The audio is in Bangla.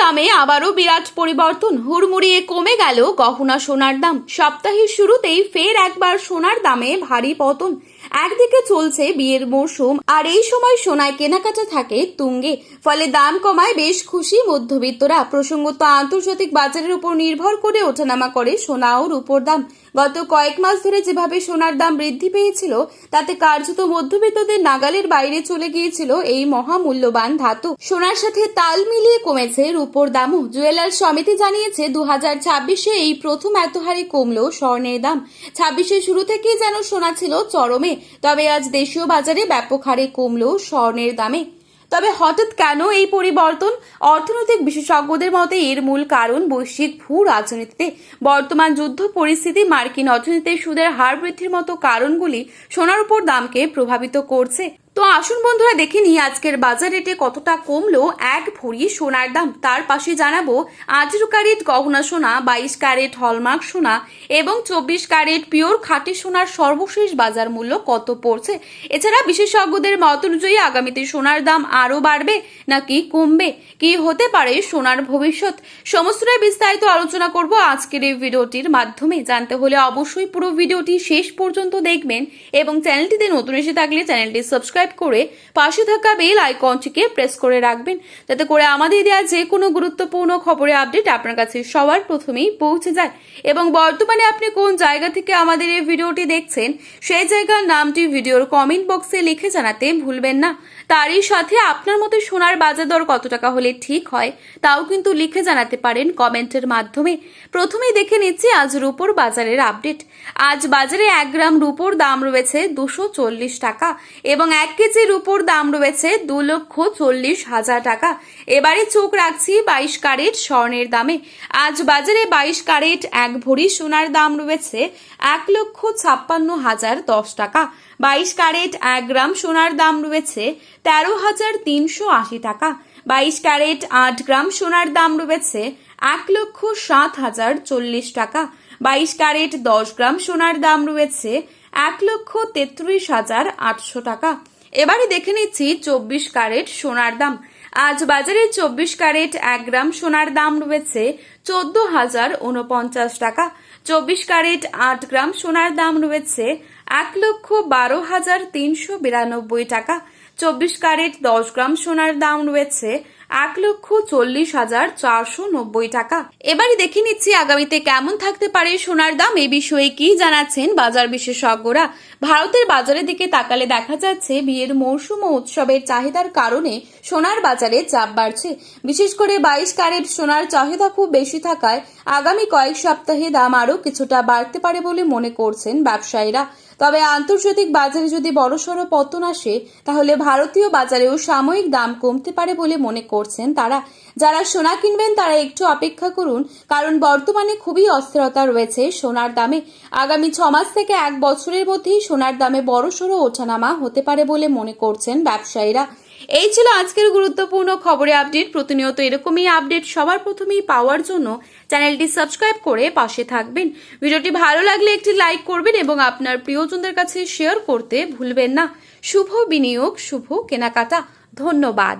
দামে আবারও বিরাট পরিবর্তন, হুড়মুড়িয়ে কমে গেল গহনা সোনার দাম। সপ্তাহের শুরুতেই ফের একবার সোনার দামে ভারী পতন। একদিকে চলছে বিয়ের মরশুম, আর এই সময় সোনায় কেনাকাটা থাকে তুঙ্গে, ফলে দাম কমায় বেশ খুশি মধ্যবিত্তরা। প্রসঙ্গত আন্তর্জাতিক বাজারের উপর নির্ভর করে ওঠানামা করে সোনা ও রূপোর দাম। গত কয়েক মাস ধরে যেভাবে সোনার দাম বৃদ্ধি পেয়েছিল, তাতে কার্যত মধ্যবিত্তদের নাগালের বাইরে চলে গিয়েছিল এই মহামূল্যবান ধাতু। সোনার সাথে তাল মিলিয়ে কমেছে রূপোর দামও। জুয়েলার্স সমিতি জানিয়েছে 2026-এ এই প্রথম এত হারে কমলো স্বর্ণের দাম। 26-এর শুরু থেকেই যেন সোনা ছিল চরমে, তবে আজ দেশীয় বাজারে ব্যাপক হারে কমলো স্বর্ণের দামে। তবে হঠাৎ কেন এই পরিবর্তন? অর্থনৈতিক বিশেষজ্ঞদের মতে এর মূল কারণ বৈশ্বিক ভূ রাজনীতিতে বর্তমান যুদ্ধ পরিস্থিতি, মার্কিন অর্থনীতিতে সুদের হার বৃদ্ধির মতো কারণগুলি সোনার উপর দামকে প্রভাবিত করছে। তো আসুন বন্ধুরা, দেখে নিই আজকের বাজার রেটে কতটা কমলো এক ভরি সোনার দাম। তার পাশে জানাবো 18 ক্যারেট গহনা সোনা, 22 ক্যারেট হলমার্ক সোনা এবং 24 ক্যারেট পিওর খাঁটি সোনার সর্বশেষ বাজার মূল্য কত পড়ছে। এছাড়া বিশেষজ্ঞদের মত অনুযায়ী আগামীতে সোনার দাম আরও বাড়বে নাকি কমবে, কি হতে পারে সোনার ভবিষ্যৎ, সমস্তটাই বিস্তারিত আলোচনা করব আজকের এই ভিডিওটির মাধ্যমে। জানতে হলে অবশ্যই পুরো ভিডিওটি শেষ পর্যন্ত দেখবেন এবং চ্যানেলটিতে নতুন এসে থাকলে চ্যানেলটি সাবস্ক্রাইব করে পাশে থাকা বেল আইকনটিকে প্রেস করে রাখবেন, যাতে করে আমাদের দেওয়া যে কোনো গুরুত্বপূর্ণ খবরের আপডেট আপনার কাছে সবার প্রথমেই পৌঁছে যায়। এবং বর্তমানে আপনি কোন জায়গা থেকে আমাদের এই ভিডিওটি দেখছেন, সেই জায়গার নামটি ভিডিওর কমেন্ট বক্সে লিখে জানাতে ভুলবেন না। তারই সাথে আপনার মতে সোনার বাজার দর কত টাকা হলে ঠিক হয়, তাও কিন্তু লিখে জানাতে পারেন কমেন্টের মাধ্যমে। প্রথমেই দেখে নিচ্ছি আজ রূপোর বাজারের আপডেট। আজ বাজারে 1 গ্রাম রূপোর দাম রয়েছে 240 টাকা এবং 1 কেজি রূপোর দাম রয়েছে 2,40,000 টাকা। এবারে চোখ রাখছি 22 ক্যারেট স্বর্ণের দামে। আজ বাজারে 22 ক্যারেট 1 ভরি সোনার দাম রয়েছে 1,56,010 টাকা। 22 ক্যারেট 1 গ্রাম সোনার দাম রয়েছে 13,380 টাকা। 22 ক্যারেট 8 গ্রাম সোনার দাম রয়েছে 1,07,040 টাকা। 22 ক্যারেট 10 গ্রাম সোনার দাম রয়েছে 1,33,800 টাকা। এবারে দেখে নিচ্ছি 24 ক্যারেট সোনার দাম। আজ বাজারে 24 ক্যারেট 1 গ্রাম সোনার দাম রয়েছে 14,049 টাকা। 24 ক্যারেট 8 গ্রাম সোনার দাম রয়েছে 1,12,392 টাকা। 24 ক্যারেট 10 গ্রাম সোনার দাম রয়েছে 1,40,490 টাকা। এবারে দেখে নিচ্ছি আগামীতে কেমন থাকতে পারে সোনার দাম, এই বিষয়ে কি জানাচ্ছেন বাজার বিশেষজ্ঞরা। ভারতের বাজারের দিকে তাকালে দেখা যাচ্ছে বিয়ের মরশুম ও উৎসবের চাহিদার কারণে সোনার বাজারে চাপ বাড়ছে। বিশেষ করে 22 ক্যারেট সোনার চাহিদা খুব বেশি থাকায় আগামী কয়েক সপ্তাহে দাম আরও কিছুটা বাড়তে পারে বলে মনে করছেন ব্যবসায়ীরা। তবে আন্তর্জাতিক বাজারে যদি বড়সড় পতন আসে, তাহলে ভারতীয় বাজারেও সাময়িক দাম কমতে পারে বলে মনে করছেন তারা। যারা সোনা কিনবেন তারা একটু অপেক্ষা করুন, কারণ বর্তমানে খুবই অস্থিরতা রয়েছে সোনার দামে। আগামী 6 মাস থেকে 1 বছরের মধ্যেই সোনার দামে বড়সড় ওঠানামা হতে পারে বলে মনে করছেন ব্যবসায়ীরা। এই ছিল আজকের গুরুত্বপূর্ণ খবরের আপডেট। প্রতিনিয়ত এরকমই আপডেট সবার প্রথমেই পাওয়ার জন্য চ্যানেলটি সাবস্ক্রাইব করে পাশে থাকবেন। ভিডিওটি ভালো লাগলে একটি লাইক করবেন এবং আপনার প্রিয়জনদের কাছে শেয়ার করতে ভুলবেন না। শুভ বিনিয়োগ, শুভ কেনাকাটা। ধন্যবাদ।